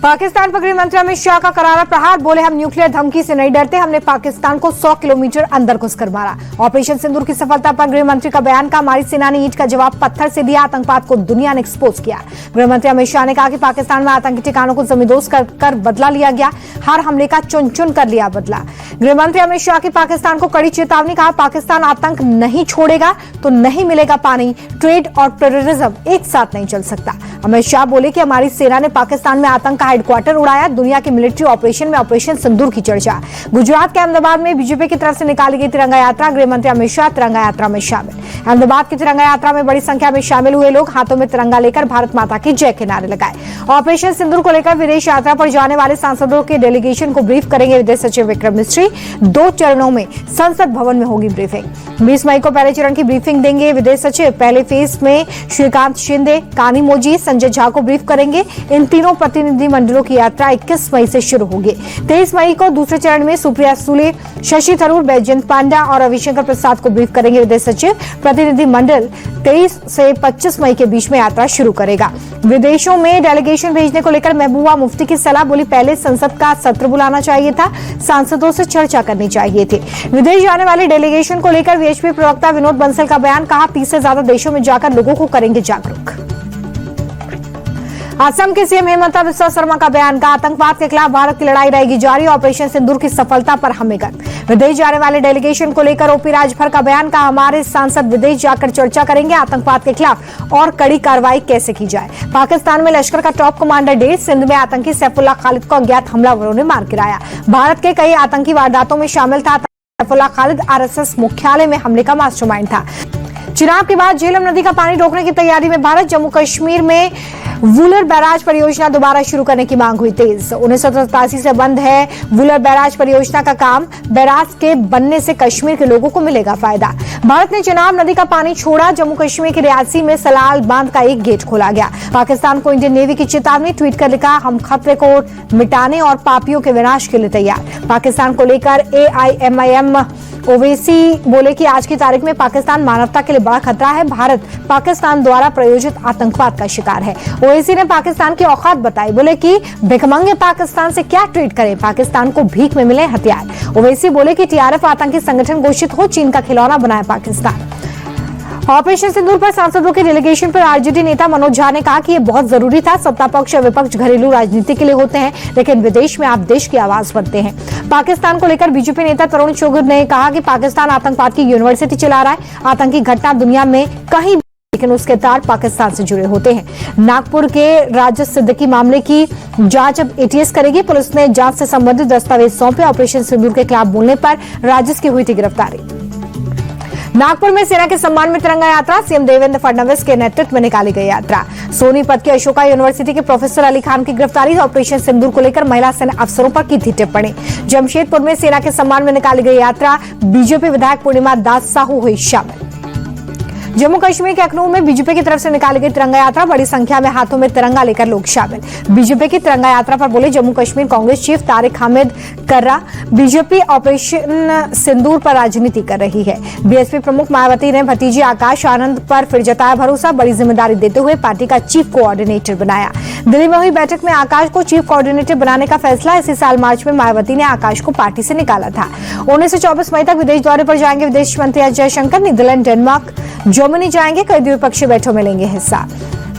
पाकिस्तान पर गृह मंत्री अमित शाह का करारा प्रहार। बोले, हम न्यूक्लियर धमकी से नहीं डरते, हमने पाकिस्तान को 100 किलोमीटर अंदर घुसकर मारा। ऑपरेशन सिंदूर की सफलता पर गृह मंत्री का बयान का हमारी सेना ने ईंट का जवाब पत्थर से दिया, आतंकवाद को दुनिया ने एक्सपोज किया। गृह मंत्री अमित शाह ने कहा कि पाकिस्तान में आतंकी ठिकानों को जमींदोज कर बदला लिया गया, हर हमले का चुन चुन कर लिया बदला। गृह मंत्री अमित शाह की पाकिस्तान को कड़ी चेतावनी। कहा, पाकिस्तान आतंक नहीं छोड़ेगा तो नहीं मिलेगा पानी। ट्रेड और टेररिज्म एक साथ नहीं चल सकता। अमित शाह बोले कि हमारी सेना ने पाकिस्तान में आतंक का हेडक्वार्टर उड़ाया। दुनिया के मिलिट्री ऑपरेशन में ऑपरेशन सिंदूर की चर्चा। गुजरात के अहमदाबाद में बीजेपी की तरफ से निकाली गई तिरंगा यात्रा। गृह मंत्री अमित शाह तिरंगा यात्रा में शामिल। अहमदाबाद की तिरंगा यात्रा में बड़ी संख्या में शामिल हुए लोग हाथों में तिरंगा लेकर भारत माता की जय के नारे लगाए। ऑपरेशन सिंदूर को लेकर विदेश यात्रा पर जाने वाले सांसदों के डेलीगेशन को ब्रीफ करेंगे विदेश सचिव विक्रम मिस्री। 2 चरणों में संसद भवन में होगी ब्रीफिंग। 20 मई को पहले चरण की ब्रीफिंग देंगे विदेश सचिव। पहले फेज में श्रीकांत शिंदे, कानीमोजी, संजय झा को ब्रीफ करेंगे। इन तीनों प्रतिनिधि मंडलों की यात्रा 21 मई से शुरू होगी। 23 मई को दूसरे चरण में सुप्रिया सुले, शशि थरूर, बैजयंत पांडा और रविशंकर प्रसाद को ब्रीफ करेंगे विदेश सचिव। प्रतिनिधि मंडल 23 से 25 मई के बीच में यात्रा शुरू करेगा। विदेशों में डेलीगेशन भेजने को लेकर महबूबा मुफ्ती की सलाह। बोली, पहले संसद का सत्र बुलाना चाहिए था, सांसदों से चर्चा करनी चाहिए थी। विदेश जाने वाले डेलीगेशन को लेकर वीएचपी प्रवक्ता विनोद बंसल का बयान। कहा, 30 से ज्यादा देशों में जाकर लोगों को करेंगे जागरूक। असम के सीएम हेमंत बिस्वा शर्मा का बयान। का आतंकवाद के खिलाफ भारत की लड़ाई रहेगी जारी। ऑपरेशन सिंदूर की सफलता पर हमें गर्व। विदेश जाने वाले डेलीगेशन को लेकर ओपी राजभर का बयान। का हमारे सांसद विदेश जाकर चर्चा करेंगे आतंकवाद के खिलाफ और कड़ी कार्रवाई कैसे की जाए। पाकिस्तान में लश्कर का टॉप कमांडर डेढ़। सिंध में आतंकी सैफुल्लाह खालिद को अज्ञात हमलावरों ने मार गिराया। भारत के कई आतंकी वारदातों में शामिल था। सैफुल्लाह खालिद आरएसएस मुख्यालय में हमले का मास्टरमाइंड था। चुनाव के बाद झेलम नदी का पानी रोकने की तैयारी में भारत। जम्मू कश्मीर में वुलर बैराज परियोजना दोबारा शुरू करने की मांग हुई तेज। 1987 से बंद है वुलर बैराज परियोजना का काम। बैराज के बनने से कश्मीर के लोगों को मिलेगा फायदा। भारत ने चेनाब नदी का पानी छोड़ा। जम्मू कश्मीर के रियासी में सलाल बांध का एक गेट खोला गया। पाकिस्तान को इंडियन नेवी की चेतावनी। ट्वीट कर लिखा, हम खतरे को मिटाने और पापियों के विनाश के लिए तैयार। पाकिस्तान को लेकर AIMIM ओवैसी बोले कि आज की तारीख में पाकिस्तान मानवता के लिए बड़ा खतरा है। भारत पाकिस्तान द्वारा प्रायोजित आतंकवाद का शिकार है। ओवैसी ने पाकिस्तान की औकात बताई। बोले कि भिखमंगे पाकिस्तान से क्या ट्रीट करें, पाकिस्तान को भीख में मिले हथियार। ओवैसी बोले कि TRF आतंकी संगठन घोषित हो, चीन का खिलौना बनाए पाकिस्तान। ऑपरेशन सिंदूर पर सांसदों के डेलीगेशन पर आरजेडी नेता मनोज झा ने कहा कि यह बहुत जरूरी था। सत्ता पक्ष और विपक्ष घरेलू राजनीति के लिए होते हैं, लेकिन विदेश में आप देश की आवाज बनते हैं। पाकिस्तान को लेकर बीजेपी नेता तरुण चुघ ने कहा कि पाकिस्तान आतंकवाद की यूनिवर्सिटी चला रहा है। आतंकी घटना दुनिया में कहीं, लेकिन उसके तार पाकिस्तान से जुड़े होते हैं। नागपुर के राजद सिद्दीकी मामले की जांच अब ATS करेगी। पुलिस ने जांच से संबंधित दस्तावेज सौंपे। ऑपरेशन सिंदूर के खिलाफ बोलने पर राजद की हुई थी गिरफ्तारी। नागपुर में सेना के सम्मान में तिरंगा यात्रा। सीएम देवेंद्र फडणवीस के नेतृत्व में निकाली गई यात्रा। सोनीपत के अशोका यूनिवर्सिटी के प्रोफेसर अली खान की गिरफ्तारी। ऑपरेशन सिंदूर को लेकर महिला सेना अफसरों पर की थी टिप्पणी। जमशेदपुर में सेना के सम्मान में निकाली गई यात्रा। बीजेपी विधायक पूर्णिमा दास साहू हुई शामिल। जम्मू कश्मीर के अखनूर में बीजेपी की तरफ से निकाली गई तिरंगा यात्रा। बड़ी संख्या में हाथों में तिरंगा लेकर लोग शामिल। बीजेपी की तिरंगा यात्रा पर बोले जम्मू कश्मीर कांग्रेस चीफ तारिक हामिद कर्रा। बीजेपी ऑपरेशन सिंदूर पर राजनीति कर रही है। बीएसपी प्रमुख मायावती ने भतीजी आकाश आनंद पर फिर जताया भरोसा। बड़ी जिम्मेदारी देते हुए पार्टी का चीफ कोऑर्डिनेटर बनाया। दिल्ली में हुई बैठक में आकाश को चीफ कोऑर्डिनेटर बनाने का फैसला। इसी साल मार्च में मायावती ने आकाश को पार्टी से निकाला था। 19 से 24 मई तक विदेश दौरे पर जाएंगे विदेश मंत्री S Jaishankar. Netherlands, Denmark, Germany जाएंगे। कई द्विपक्षीय बैठकों में लेंगे हिस्सा।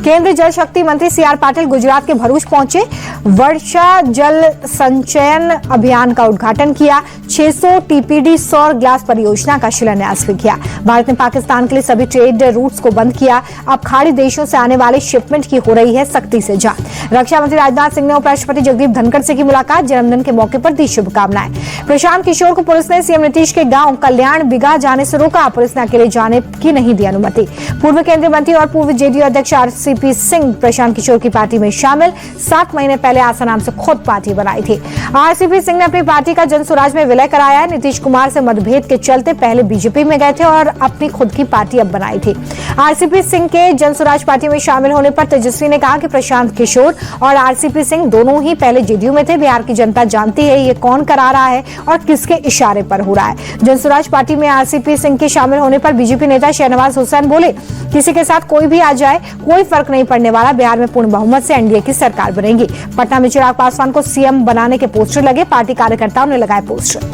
केंद्रीय जल शक्ति मंत्री CR पाटिल गुजरात के भरूच पहुंचे। वर्षा जल संचयन अभियान का उद्घाटन किया। 600 TPD सौर ग्लास परियोजना का शिलान्यास भी किया। भारत ने पाकिस्तान के लिए सभी ट्रेड रूट्स को बंद किया। अब खाड़ी देशों से आने वाले शिपमेंट की हो रही है सख्ती से जांच। रक्षा मंत्री राजनाथ सिंह ने उपराष्ट्रपति जगदीप धनखड़ से की मुलाकात। जन्मदिन के मौके पर दी शुभकामनाएं। प्रशांत किशोर को पुलिस ने सीएम नीतीश के गांव कल्याण बिगा जाने से रोका। पुलिस ने अकेले जाने की नहीं दी अनुमति। पूर्व केंद्रीय मंत्री और पूर्व JDU अध्यक्ष RCP सिंह प्रशांत किशोर की पार्टी में शामिल। 7 महीने पहले आशा नाम से खुद पार्टी बनाई थी। RCP सिंह ने अपनी पार्टी का जनसुराज में विलय कराया है। नीतीश कुमार से मतभेद के चलते पहले बीजेपी में गए थे और अपनी खुद की पार्टी अब बनाई थी। RCP सिंह के जनसुराज पार्टी में शामिल होने पर तेजस्वी ने कहा कि प्रशांत किशोर और RCP सिंह दोनों ही पहले JDU में थे। बिहार की जनता जानती है ये कौन करा रहा है और किसके इशारे पर हो रहा है। जनसुराज पार्टी में RCP सिंह के शामिल होने पर बीजेपी नेता शहनवाज हुसैन बोले, किसी के साथ कोई भी आ जाए कोई फर्क नहीं पड़ने वाला। बिहार में पूर्ण बहुमत से NDA की सरकार बनेगी। पटना में चिराग पासवान को सीएम बनाने के पोस्टर लगे, पार्टी कार्यकर्ताओं ने लगाए पोस्टर।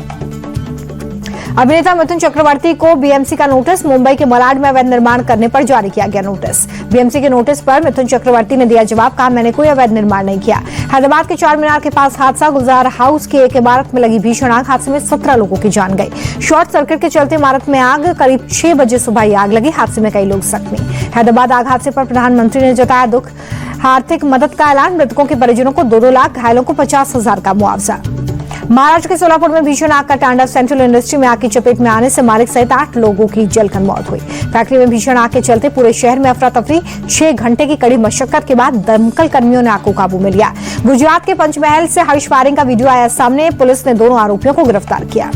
अभिनेता मिथुन चक्रवर्ती को बीएमसी का नोटिस, मुंबई के मलाड में अवैध निर्माण करने पर जारी किया गया नोटिस। बीएमसी के नोटिस पर मिथुन चक्रवर्ती ने दिया जवाब, कहा मैंने कोई अवैध निर्माण नहीं किया। हैदराबाद के चार मीनार के पास हादसा, गुलजार हाउस की एक इमारत में लगी भीषण आग, हादसे में 17 लोगों की जान गई। शॉर्ट सर्किट के चलते इमारत में आग, करीब 6 बजे सुबह ये आग लगी, हादसे में कई लोग जख्मी। हैदराबाद आग हादसे पर प्रधानमंत्री ने जताया दुख, आर्थिक मदद का ऐलान, मृतकों के परिजनों को 2-2 लाख, घायलों को 50,000 का मुआवजा। महाराष्ट्र के सोलापुर में भीषण आग का तांडव, सेंट्रल इंडस्ट्री में आग की चपेट में आने से मालिक सहित 8 लोगों की जलकर मौत हुई। फैक्ट्री में भीषण आग के चलते पूरे शहर में अफरा तफरी, 6 घंटे की कड़ी मशक्कत के बाद दमकल कर्मियों ने आग को काबू में लिया। गुजरात के पंचमहल से हर्ष फायरिंग का वीडियो आया सामने, पुलिस ने दोनों आरोपियों को गिरफ्तार किया।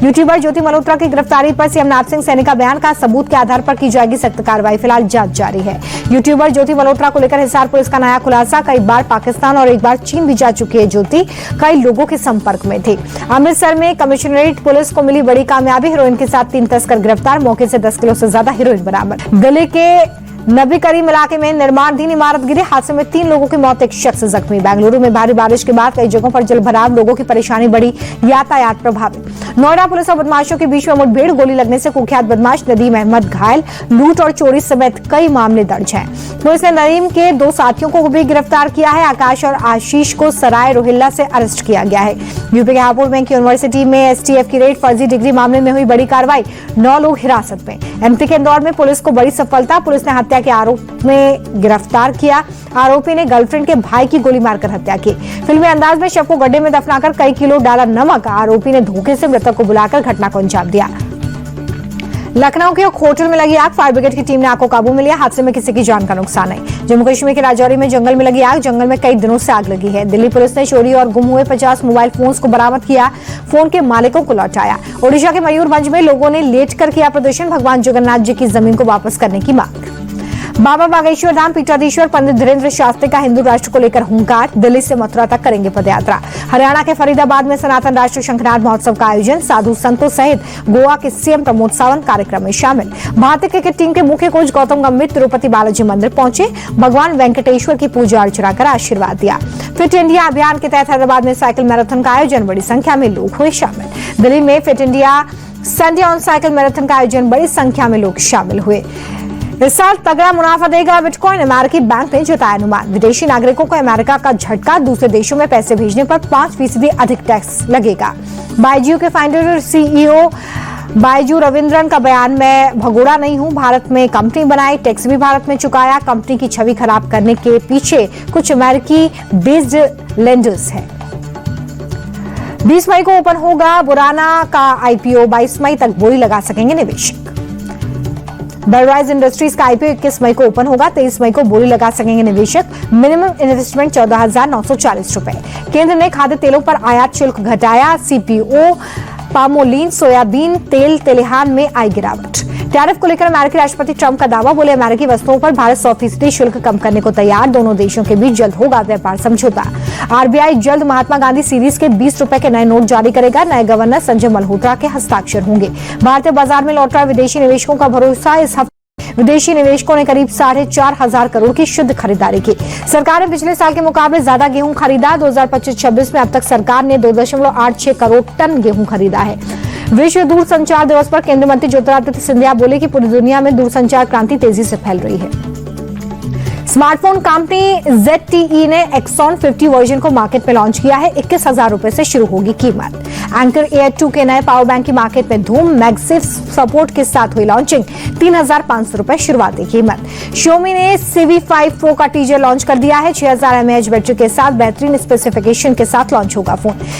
यूट्यूबर ज्योति मल्होत्रा की गिरफ्तारी पर सीएम नरसिंह सिंह सैनी का बयान, का सबूत के आधार पर की जाएगी सख्त कार्रवाई, फिलहाल जांच जारी है। यूट्यूबर ज्योति मल्होत्रा को लेकर हिसार पुलिस का नया खुलासा, कई बार पाकिस्तान और एक बार चीन भी जा चुकी है ज्योति, कई लोगों के संपर्क में थी। अमृतसर में कमिश्नरेट पुलिस को मिली बड़ी कामयाबी, हीरोइन के साथ 3 तस्कर गिरफ्तार, मौके से 10 किलो से ज्यादा हीरोइन बरामद। दिल्ली के नबी करीम इलाके में निर्माणाधीन इमारत गिरी, हादसे में 3 लोगों की मौत, एक शख्स जख्मी। बेंगलुरु में भारी बारिश के बाद कई जगहों पर जलभराव, लोगों की परेशानी बढ़ी, यातायात प्रभावित। नोएडा पुलिस और बदमाशों के बीच में मुठभेड़, गोली लगने से कुख्यात बदमाश नदीम अहमद घायल, लूट और चोरी समेत कई मामले दर्ज हैं। पुलिस ने नदीम के 2 साथियों को भी गिरफ्तार किया है। आकाश और आशीष को सराय रोहिल्ला से अरेस्ट किया गया है। यूपी के हापुड़ बैंक यूनिवर्सिटी में एसटीएफ की रेड, फर्जी डिग्री मामले में हुई बड़ी कार्रवाई, 9 लोग हिरासत में। एमपी के इंदौर में पुलिस को बड़ी सफलता, पुलिस ने हत्या के आरोप में गिरफ्तार किया। आरोपी ने गर्लफ्रेंड के भाई की गोली मारकर हत्या की। फिल्मी अंदाज में शव को गड्ढे में दफनाकर कई किलो डाला नमक, आरोपी ने धोखे से मृतक को बुलाकर घटना को अंजाम दिया। लखनऊ के एक होटल में लगी आग, फायर ब्रिगेड की टीम ने आग को काबू में लिया, हादसे में किसी की जान का नुकसान नहीं। जम्मू कश्मीर के राजौरी में जंगल में लगी आग, जंगल में कई दिनों से आग लगी है। दिल्ली पुलिस ने चोरी और गुम हुए 50 मोबाइल फोन्स को बरामद किया, फोन के मालिकों को लौटाया। ओडिशा के मयूरभंज में लोगों ने लेटकर किया प्रदर्शन, भगवान जगन्नाथ जी की जमीन को वापस करने की मांग। बाबा बागेश्वर धाम पीठाधीश्वर पंडित धीरेन्द्र शास्त्री का हिंदू राष्ट्र को लेकर हुंकार, दिल्ली से मथुरा तक करेंगे पदयात्रा। हरियाणा के फरीदाबाद में सनातन राष्ट्र शंखनाद महोत्सव का आयोजन, साधु संतों सहित गोवा के सीएम प्रमोद सावंत कार्यक्रम में शामिल। भारतीय क्रिकेट टीम के मुख्य कोच गौतम गंभीर तिरुपति बालाजी मंदिर पहुंचे, भगवान वेंकटेश्वर की पूजा अर्चना कर आशीर्वाद दिया। फिट इंडिया अभियान के तहत हैदराबाद में साइकिल मैराथन का आयोजन, बड़ी संख्या में लोग हुए शामिल। दिल्ली में fit India Sunday on cycle marathon का आयोजन, बड़ी संख्या में लोग शामिल हुए। इस साल तगड़ा मुनाफा देगा बिटकॉइन, अमेरिकी बैंक ने जताया अनुमान। विदेशी नागरिकों को अमेरिका का झटका, दूसरे देशों में पैसे भेजने पर 5% अधिक टैक्स लगेगा। बायजू के फाउंडर और सीईओ बायजू रविंद्रन का बयान, मैं भगोड़ा नहीं हूं, भारत में कंपनी बनाई, टैक्स भी भारत में चुकाया, कंपनी की छवि खराब करने के पीछे कुछ अमेरिकी बेस्ड लेंडर्स हैं। 20 मई को ओपन होगा बुराना का आईपीओ, 22 मई तक बोली लगा सकेंगे निवेशक। बेलराइज इंडस्ट्रीज का आईपीओ 21 मई को ओपन होगा, 23 मई को बोली लगा सकेंगे निवेशक। मिनिमम इन्वेस्टमेंट 14,940 रुपए। केंद्र ने खाद्य तेलों पर आयात शुल्क घटाया, सीपीओ, पामोलीन, सोयाबीन तेल, तेलहान में आई गिरावट। टैरिफ को लेकर अमेरिकी राष्ट्रपति ट्रंप का दावा, बोले अमेरिकी वस्तुओं पर भारत 100% शुल्क कम करने को तैयार, दोनों देशों के बीच जल्द होगा व्यापार समझौता। आरबीआई जल्द महात्मा गांधी सीरीज के 20 रुपए के नए नोट जारी करेगा, नए गवर्नर संजय मल्होत्रा के हस्ताक्षर होंगे। भारतीय बाजार में लौट रहा विदेशी निवेशकों का भरोसा, इस हफ्ते विदेशी निवेशकों ने करीब 4,500 करोड़ की शुद्ध खरीदारी की। सरकार ने पिछले साल के मुकाबले ज्यादा गेहूं खरीदा, 2025-26 में अब तक सरकार ने 2.86 करोड़ टन गेहूं खरीदा है। विश्व दूरसंचार दिवस पर केंद्रीय मंत्री ज्योतिरादित्य सिंधिया बोले कि पूरी दुनिया में दूरसंचार क्रांति तेजी से फैल रही है। स्मार्टफोन कंपनी ZTE ने Exon 50 वर्जन को मार्केट में लॉन्च किया है, 21,000 रुपए से शुरू होगी कीमत। एंकर Air 2 के नए पावर बैंक की मार्केट में धूम, मैगसेफ सपोर्ट के साथ हुई लॉन्चिंग, 3,500 रुपए शुरुआती कीमत। Xiaomi ने CV5 Pro का टीजर लॉन्च कर दिया है, 6,000 mAh बैटरी के साथ बेहतरीन स्पेसिफिकेशन के साथ लॉन्च होगा फोन।